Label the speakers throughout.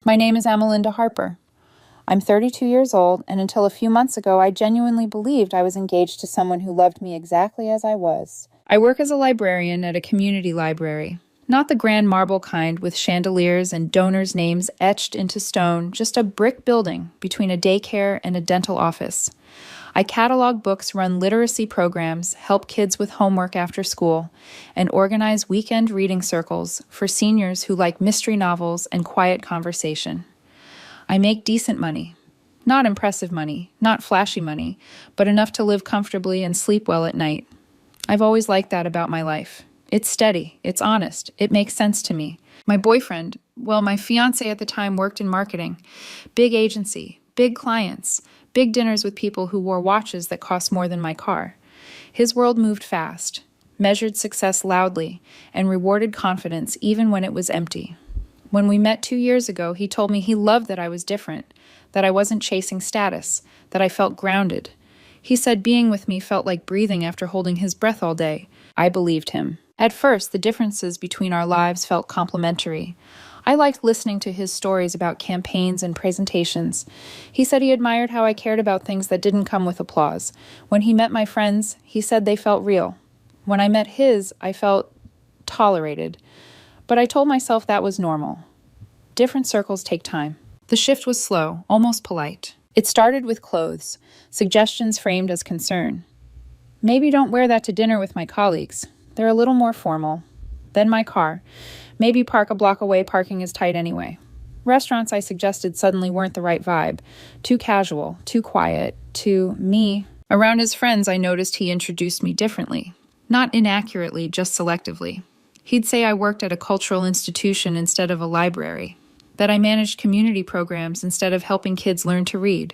Speaker 1: My name is Amalinda Harper. I'm 32 years old, and until a few months ago, I genuinely believed I was engaged to someone who loved me exactly as I was. I work as a librarian at a community library. Not the grand marble kind with chandeliers and donors' names etched into stone, just a brick building between a daycare and a dental office. I catalog books, run literacy programs, help kids with homework after school, and organize weekend reading circles for seniors who like mystery novels and quiet conversation. I make decent money. Not impressive money, not flashy money, but enough to live comfortably and sleep well at night. I've always liked that about my life. It's steady, it's honest, it makes sense to me. My boyfriend, my fiancé at the time worked in marketing. Big agency, big clients, big dinners with people who wore watches that cost more than my car. His world moved fast, measured success loudly, and rewarded confidence even when it was empty. When we met 2 years ago, he told me he loved that I was different, that I wasn't chasing status, that I felt grounded. He said being with me felt like breathing after holding his breath all day. I believed him. At first, the differences between our lives felt complementary. I liked listening to his stories about campaigns and presentations. He said he admired how I cared about things that didn't come with applause. When he met my friends, he said they felt real. When I met his, I felt tolerated. But I told myself that was normal. Different circles take time. The shift was slow, almost polite. It started with clothes, suggestions framed as concern. Maybe don't wear that to dinner with my colleagues. They're a little more formal. Then my car. Maybe park a block away, parking is tight anyway. Restaurants I suggested suddenly weren't the right vibe. Too casual, too quiet, too me. Around his friends, I noticed he introduced me differently. Not inaccurately, just selectively. He'd say I worked at a cultural institution instead of a library, that I managed community programs instead of helping kids learn to read.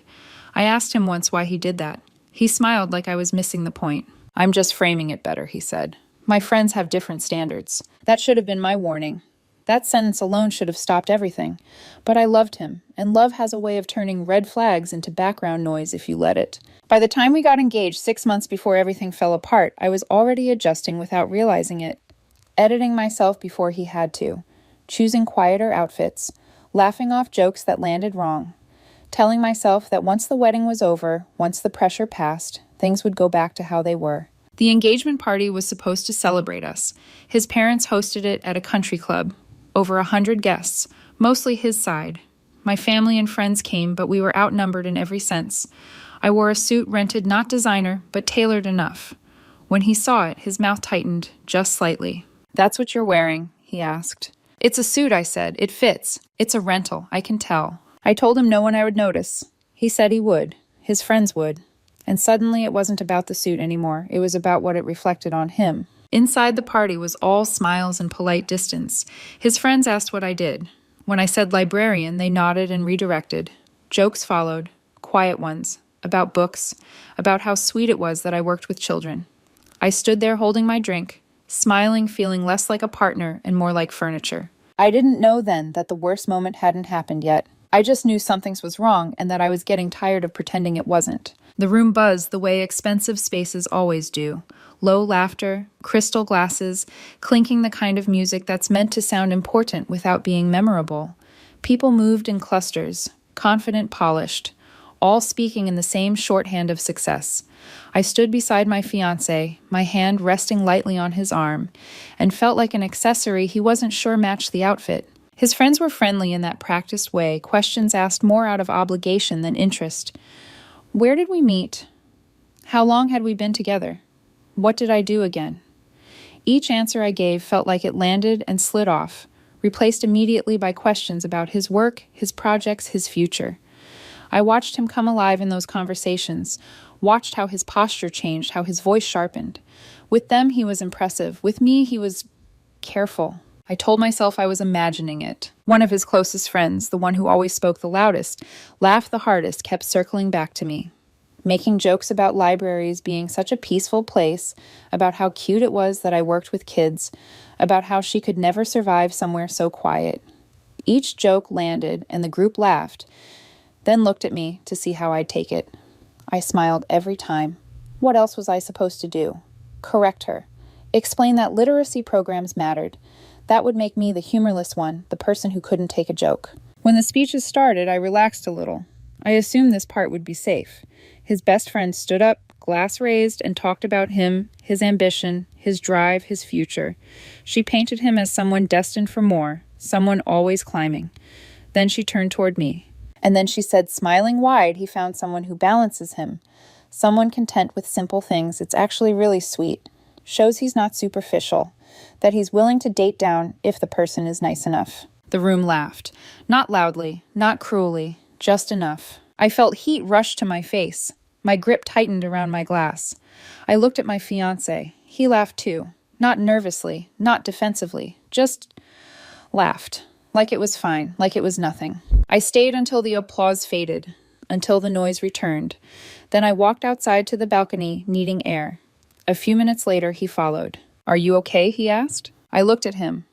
Speaker 1: I asked him once why he did that. He smiled like I was missing the point. I'm just framing it better, he said. My friends have different standards. That should have been my warning. That sentence alone should have stopped everything. But I loved him, and love has a way of turning red flags into background noise if you let it. By the time we got engaged 6 months before everything fell apart, I was already adjusting without realizing it. Editing myself before he had to, choosing quieter outfits, laughing off jokes that landed wrong, telling myself that once the wedding was over, once the pressure passed, things would go back to how they were. The engagement party was supposed to celebrate us. His parents hosted it at a country club. Over 100 guests, mostly his side. My family and friends came, but we were outnumbered in every sense. I wore a suit rented not designer, but tailored enough. When he saw it, his mouth tightened, just slightly. "That's what you're wearing?" he asked. "It's a suit," I said. "It fits. It's a rental, I can tell." I told him no one I would notice. He said he would. His friends would. And suddenly it wasn't about the suit anymore. It was about what it reflected on him. Inside the party was all smiles and polite distance. His friends asked what I did. When I said librarian, they nodded and redirected. Jokes followed, quiet ones, about books, about how sweet it was that I worked with children. I stood there holding my drink, smiling, feeling less like a partner and more like furniture. I didn't know then that the worst moment hadn't happened yet. I just knew something was wrong and that I was getting tired of pretending it wasn't. The room buzzed the way expensive spaces always do. Low laughter, crystal glasses, clinking the kind of music that's meant to sound important without being memorable. People moved in clusters, confident, polished, all speaking in the same shorthand of success. I stood beside my fiancé, my hand resting lightly on his arm, and felt like an accessory he wasn't sure matched the outfit. His friends were friendly in that practiced way, questions asked more out of obligation than interest. Where did we meet? How long had we been together? What did I do again? Each answer I gave felt like it landed and slid off, replaced immediately by questions about his work, his projects, his future. I watched him come alive in those conversations, watched how his posture changed, how his voice sharpened. With them, he was impressive. With me, he was careful. I told myself I was imagining it. One of his closest friends, the one who always spoke the loudest, laughed the hardest, kept circling back to me, making jokes about libraries being such a peaceful place, about how cute it was that I worked with kids, about how she could never survive somewhere so quiet. Each joke landed, and the group laughed, then looked at me to see how I'd take it. I smiled every time. What else was I supposed to do? Correct her. Explain that literacy programs mattered. That would make me the humorless one, the person who couldn't take a joke. When the speeches started, I relaxed a little. I assumed this part would be safe. His best friend stood up, glass raised, and talked about him, his ambition, his drive, his future. She painted him as someone destined for more, someone always climbing. Then she turned toward me. And then she said, smiling wide, he found someone who balances him. Someone content with simple things. It's actually really sweet. Shows he's not superficial. That he's willing to date down if the person is nice enough. The room laughed. Not loudly, not cruelly, just enough. I felt heat rush to my face. My grip tightened around my glass. I looked at my fiancé. He laughed too. Not nervously, not defensively, just laughed. Like it was fine, like it was nothing. I stayed until the applause faded, until the noise returned. Then I walked outside to the balcony, needing air. A few minutes later, he followed. Are you okay? He asked. I looked at him.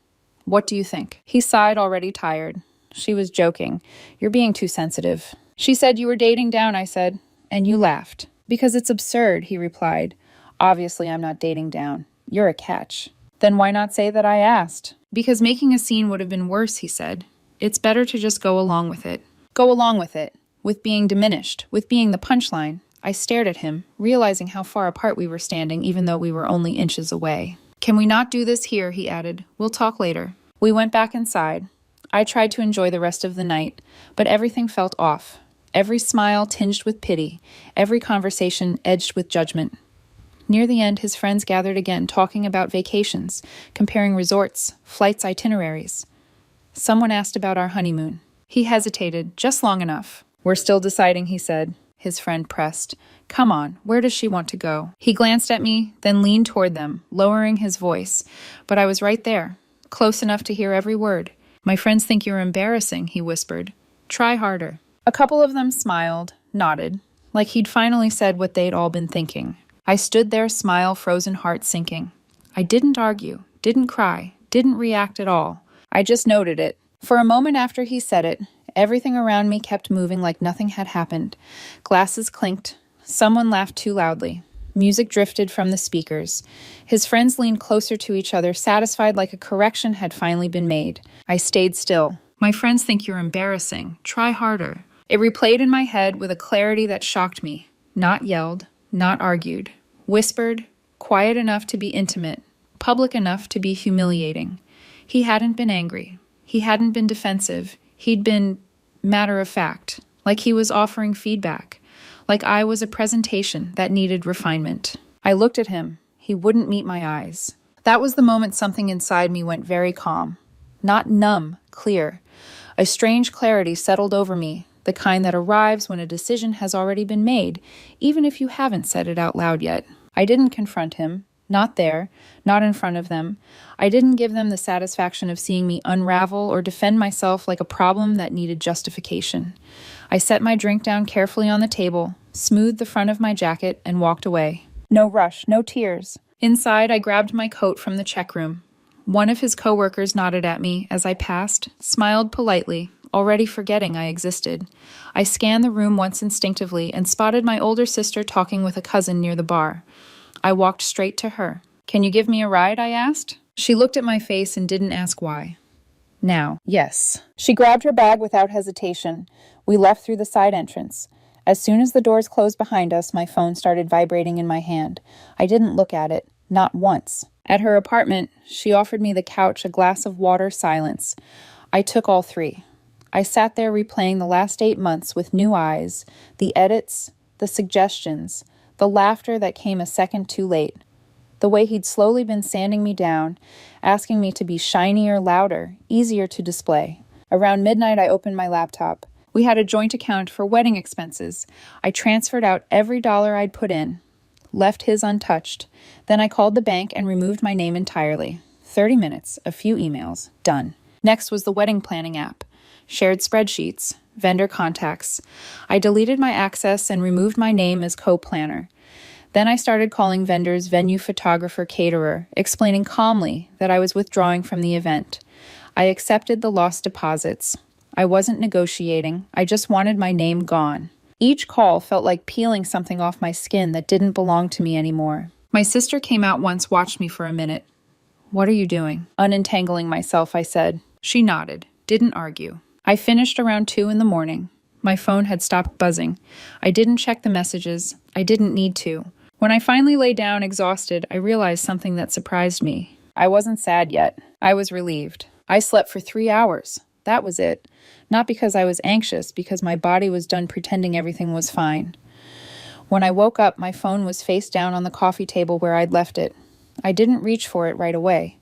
Speaker 1: What do you think? He sighed, already tired. She was joking. You're being too sensitive. She said you were dating down, I said. And you laughed. Because it's absurd, he replied. Obviously, I'm not dating down. You're a catch. Then why not say that I asked? Because making a scene would have been worse, he said. It's better to just go along with it. Go along with it. With being diminished. With being the punchline. I stared at him, realizing how far apart we were standing even though we were only inches away. Can we not do this here, he added. We'll talk later. We went back inside. I tried to enjoy the rest of the night, but everything felt off. Every smile tinged with pity, every conversation edged with judgment. Near the end, his friends gathered again, talking about vacations, comparing resorts, flights, itineraries. Someone asked about our honeymoon. He hesitated, just long enough. We're still deciding, he said. His friend pressed. Come on, where does she want to go? He glanced at me, then leaned toward them, lowering his voice. But I was right there, close enough to hear every word. My friends think you're embarrassing, he whispered. Try harder. A couple of them smiled, nodded, like he'd finally said what they'd all been thinking. I stood there, smile, frozen heart sinking. I didn't argue, didn't cry, didn't react at all. I just noted it. For a moment after he said it, everything around me kept moving like nothing had happened. Glasses clinked. Someone laughed too loudly. Music drifted from the speakers. His friends leaned closer to each other, satisfied like a correction had finally been made. I stayed still. My friends think you're embarrassing. Try harder. It replayed in my head with a clarity that shocked me. Not yelled, not argued. Whispered, quiet enough to be intimate, public enough to be humiliating. He hadn't been angry. He hadn't been defensive. He'd been matter of fact, like he was offering feedback, like I was a presentation that needed refinement. I looked at him. He wouldn't meet my eyes. That was the moment something inside me went very calm. Not numb, clear. A strange clarity settled over me, the kind that arrives when a decision has already been made, even if you haven't said it out loud yet. I didn't confront him. Not there, not in front of them. I didn't give them the satisfaction of seeing me unravel or defend myself like a problem that needed justification. I set my drink down carefully on the table, smoothed the front of my jacket, and walked away. No rush, no tears. Inside, I grabbed my coat from the check room. One of his coworkers nodded at me as I passed, smiled politely, already forgetting I existed. I scanned the room once instinctively and spotted my older sister talking with a cousin near the bar. I walked straight to her. Can you give me a ride? I asked. She looked at my face and didn't ask why. Now, yes. She grabbed her bag without hesitation. We left through the side entrance. As soon as the doors closed behind us, my phone started vibrating in my hand. I didn't look at it, not once. At her apartment, she offered me the couch, a glass of water, silence. I took all three. I sat there replaying the last 8 months with new eyes, the edits, the suggestions, the laughter that came a second too late, the way he'd slowly been sanding me down, asking me to be shinier, louder, easier to display. Around midnight, I opened my laptop. We had a joint account for wedding expenses. I transferred out every dollar I'd put in, left his untouched. Then I called the bank and removed my name entirely. 30 minutes, a few emails, done. Next was the wedding planning app. Shared spreadsheets, vendor contacts. I deleted my access and removed my name as co-planner. Then I started calling vendors venue photographer caterer, explaining calmly that I was withdrawing from the event. I accepted the lost deposits. I wasn't negotiating. I just wanted my name gone. Each call felt like peeling something off my skin that didn't belong to me anymore. My sister came out once, watched me for a minute. What are you doing? Unentangling myself, I said. She nodded, didn't argue. I finished around 2 in the morning. My phone had stopped buzzing. I didn't check the messages. I didn't need to. When I finally lay down exhausted, I realized something that surprised me. I wasn't sad yet. I was relieved. I slept for 3 hours. That was it. Not because I was anxious, because my body was done pretending everything was fine. When I woke up, my phone was face down on the coffee table where I'd left it. I didn't reach for it right away.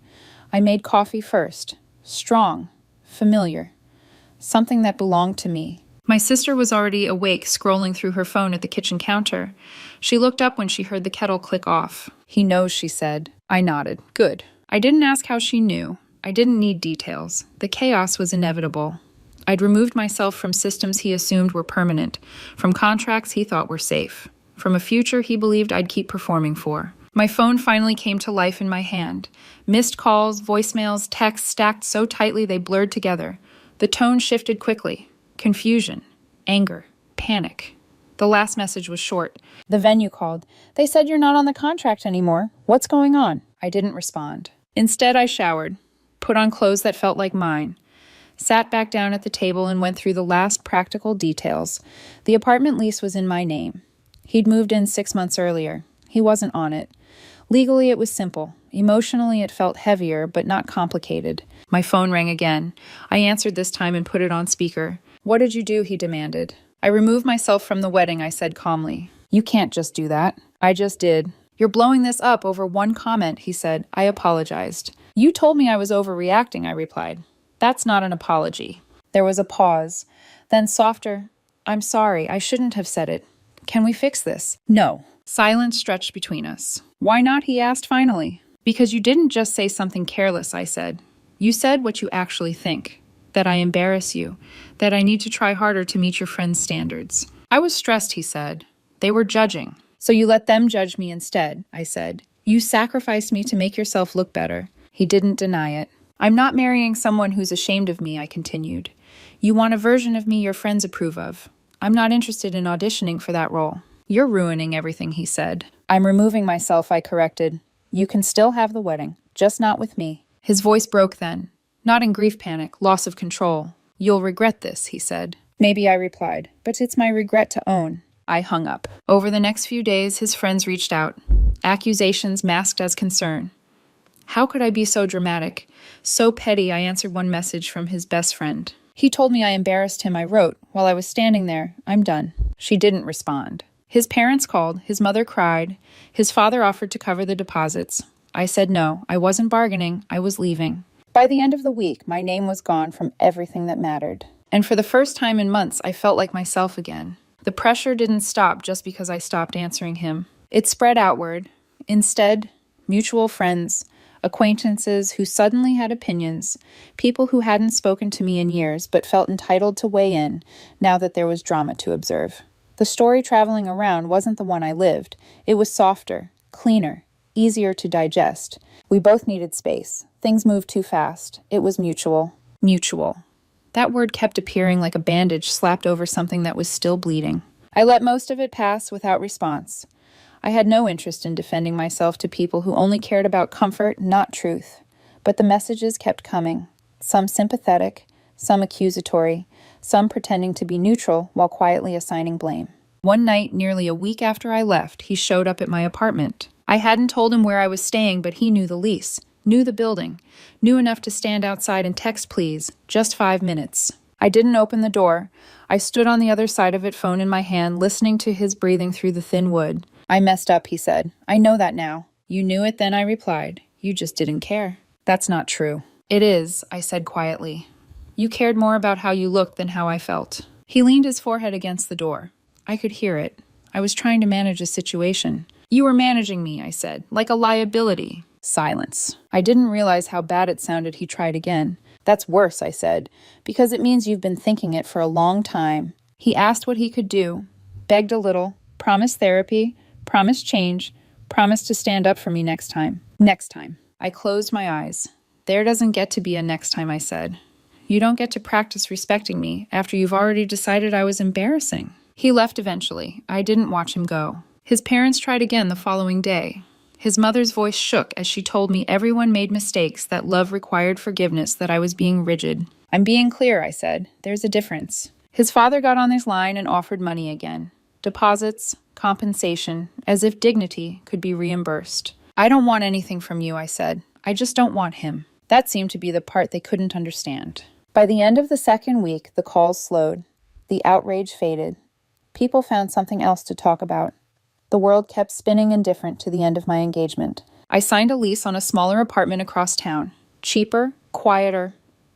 Speaker 1: I made coffee first. Strong. Familiar. Something that belonged to me. My sister was already awake, scrolling through her phone at the kitchen counter. She looked up when she heard the kettle click off. "He knows," she said. I nodded. Good. I didn't ask how she knew. I didn't need details. The chaos was inevitable. I'd removed myself from systems he assumed were permanent, from contracts he thought were safe, from a future he believed I'd keep performing for. My phone finally came to life in my hand. Missed calls, voicemails, texts stacked so tightly they blurred together. The tone shifted quickly. Confusion, anger, panic. The last message was short. The venue called. "They said you're not on the contract anymore. What's going on?" I didn't respond. Instead, I showered, put on clothes that felt like mine, sat back down at the table and went through the last practical details. The apartment lease was in my name. He'd moved in 6 months earlier. He wasn't on it. Legally, it was simple. Emotionally, it felt heavier, but not complicated. My phone rang again. I answered this time and put it on speaker. "What did you do?" he demanded. "I removed myself from the wedding," I said calmly. "You can't just do that." "I just did." "You're blowing this up over one comment," he said. I apologized. "You told me I was overreacting," I replied. "That's not an apology." There was a pause. Then softer, "I'm sorry, I shouldn't have said it. Can we fix this?" "No." Silence stretched between us. "Why not?" he asked finally. "Because you didn't just say something careless," I said. "You said what you actually think. That I embarrass you. That I need to try harder to meet your friends' standards." I was stressed, he said. "They were judging. So you let them judge me instead," I said. "You sacrificed me to make yourself look better." He didn't deny it. "I'm not marrying someone who's ashamed of me," I continued. "You want a version of me your friends approve of. I'm not interested in auditioning for that role." "You're ruining everything," he said. "I'm removing myself," I corrected. "You can still have the wedding, just not with me." His voice broke then. Not in grief panic, loss of control. "You'll regret this," he said. "Maybe," I replied, "but it's my regret to own." I hung up. Over the next few days, his friends reached out. Accusations masked as concern. How could I be so dramatic? So petty, I answered one message from his best friend. "He told me I embarrassed him," I wrote. While I was standing there, "I'm done." She didn't respond. His parents called, his mother cried, his father offered to cover the deposits. I said no, I wasn't bargaining, I was leaving. By the end of the week, my name was gone from everything that mattered. And for the first time in months, I felt like myself again. The pressure didn't stop just because I stopped answering him. It spread outward. Instead, mutual friends, acquaintances who suddenly had opinions, people who hadn't spoken to me in years but felt entitled to weigh in now that there was drama to observe. The story traveling around wasn't the one I lived. It was softer, cleaner, easier to digest. We both needed space. Things moved too fast. It was mutual. Mutual. That word kept appearing like a bandage slapped over something that was still bleeding. I let most of it pass without response. I had no interest in defending myself to people who only cared about comfort, not truth. But the messages kept coming. Some sympathetic, some accusatory, some pretending to be neutral while quietly assigning blame. One night, nearly a week after I left, he showed up at my apartment. I hadn't told him where I was staying, but he knew the lease, knew the building, knew enough to stand outside and text please, just 5 minutes. I didn't open the door. I stood on the other side of it, phone in my hand, listening to his breathing through the thin wood. "I messed up," he said. "I know that now." "You knew it then," I replied. "You just didn't care." "That's not true." "It is," I said quietly. "You cared more about how you looked than how I felt." He leaned his forehead against the door. I could hear it. I was trying to manage a situation. "You were managing me," I said, "like a liability." Silence. I didn't realize how bad it sounded. He tried again. "That's worse," I said, "because it means you've been thinking it for a long time." He asked what he could do, begged a little, promised therapy, promised change, promised to stand up for me next time. Next time. I closed my eyes. "There doesn't get to be a next time," I said. "You don't get to practice respecting me after you've already decided I was embarrassing." He left eventually. I didn't watch him go. His parents tried again the following day. His mother's voice shook as she told me everyone made mistakes, that love required forgiveness, that I was being rigid. I'm being clear, I said. There's a difference. His father got on his line and offered money again. Deposits, compensation, as if dignity could be reimbursed. I don't want anything from you, I said. I just don't want him. That seemed to be the part they couldn't understand. By the end of the second week, the calls slowed. The outrage faded. People found something else to talk about. The world kept spinning indifferent to the end of my engagement. I signed a lease on a smaller apartment across town. Cheaper, quieter,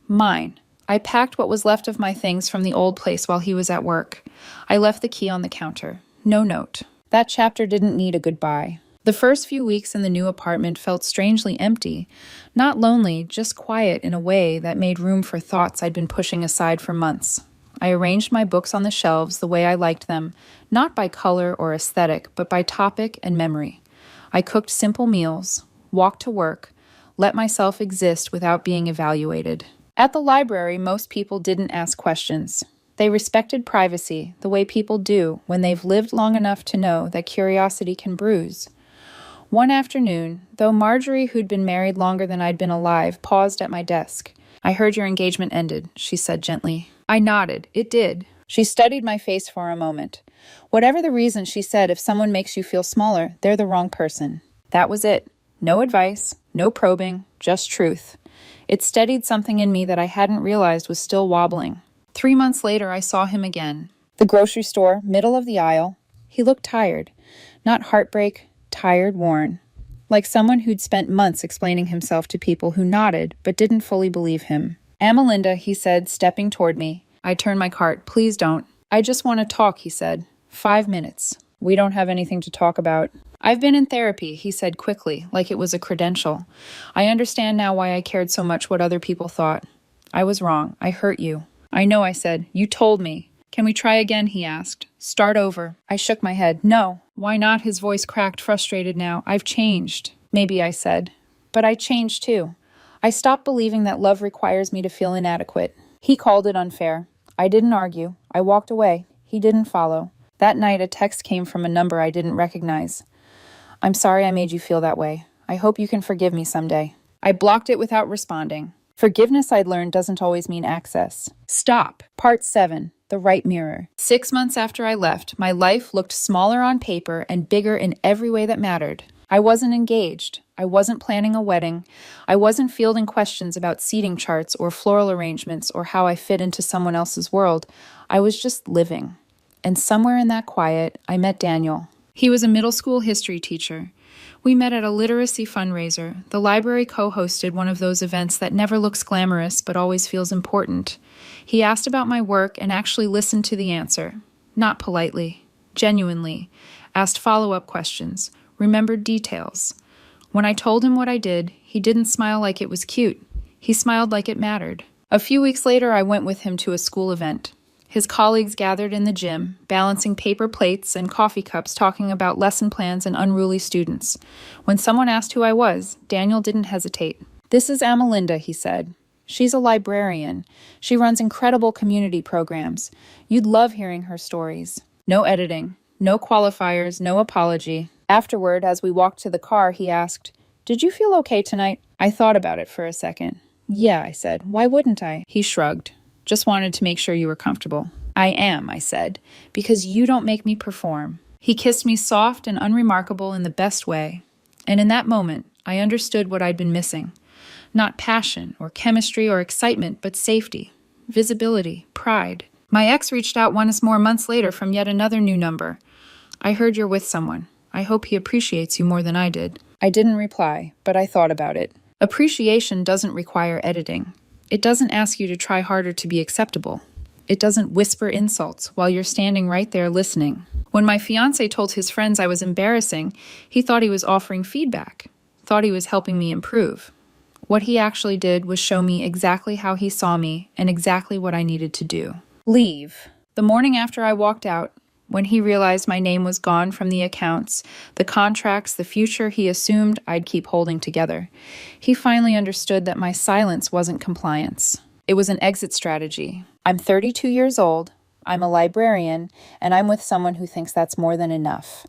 Speaker 1: mine. I packed what was left of my things from the old place while he was at work. I left the key on the counter. No note. That chapter didn't need a goodbye. The first few weeks in the new apartment felt strangely empty. Not lonely, just quiet in a way that made room for thoughts I'd been pushing aside for months. I arranged my books on the shelves the way I liked them, not by color or aesthetic, but by topic and memory. I cooked simple meals, walked to work, let myself exist without being evaluated. At the library, most people didn't ask questions. They respected privacy the way people do when they've lived long enough to know that curiosity can bruise. One afternoon, though Marjorie, who'd been married longer than I'd been alive, paused at my desk. I heard your engagement ended, she said gently. I nodded. It did. She studied my face for a moment. Whatever the reason, she said, if someone makes you feel smaller, they're the wrong person. That was it. No advice, no probing, just truth. It steadied something in me that I hadn't realized was still wobbling. 3 months later, I saw him again. The grocery store, middle of the aisle. He looked tired. Not heartbreak, tired, worn. Like someone who'd spent months explaining himself to people who nodded but didn't fully believe him. Amalinda, he said, stepping toward me. I turned my cart. Please don't. I just want to talk, he said. 5 minutes. We don't have anything to talk about. I've been in therapy, he said quickly, like it was a credential. I understand now why I cared so much what other people thought. I was wrong. I hurt you. I know, I said. You told me. Can we try again, he asked. Start over. I shook my head. No. Why not? His voice cracked, frustrated now. I've changed. Maybe, I said. But I changed too. I stopped believing that love requires me to feel inadequate. He called it unfair. I didn't argue. I walked away. He didn't follow. That night, a text came from a number I didn't recognize. I'm sorry I made you feel that way. I hope you can forgive me someday. I blocked it without responding. Forgiveness, I'd learned, doesn't always mean access. Stop. Part 7. The right mirror. 6 months after I left, my life looked smaller on paper and bigger in every way that mattered. I wasn't engaged. I wasn't planning a wedding. I wasn't fielding questions about seating charts or floral arrangements or how I fit into someone else's world. I was just living. And somewhere in that quiet, I met Daniel. He was a middle school history teacher. We met at a literacy fundraiser. The library co-hosted one of those events that never looks glamorous but always feels important. He asked about my work and actually listened to the answer. Not politely, genuinely. Asked follow-up questions, remembered details. When I told him what I did, he didn't smile like it was cute. He smiled like it mattered. A few weeks later, I went with him to a school event. His colleagues gathered in the gym, balancing paper plates and coffee cups, talking about lesson plans and unruly students. When someone asked who I was, Daniel didn't hesitate. This is Amalinda, he said. She's a librarian. She runs incredible community programs. You'd love hearing her stories. No editing, no qualifiers, no apology. Afterward, as we walked to the car, he asked, Did you feel okay tonight? I thought about it for a second. Yeah, I said. Why wouldn't I? He shrugged. Just wanted to make sure you were comfortable. I am, I said, because you don't make me perform. He kissed me soft and unremarkable in the best way. And in that moment, I understood what I'd been missing. Not passion or chemistry or excitement, but safety, visibility, pride. My ex reached out once more months later from yet another new number. I heard you're with someone. I hope he appreciates you more than I did. I didn't reply, but I thought about it. Appreciation doesn't require editing. It doesn't ask you to try harder to be acceptable. It doesn't whisper insults while you're standing right there listening. When my fiancé told his friends I was embarrassing, he thought he was offering feedback, thought he was helping me improve. What he actually did was show me exactly how he saw me and exactly what I needed to do. Leave. The morning after I walked out, when he realized my name was gone from the accounts, the contracts, the future he assumed I'd keep holding together, he finally understood that my silence wasn't compliance. It was an exit strategy. I'm 32 years old, I'm a librarian, and I'm with someone who thinks that's more than enough.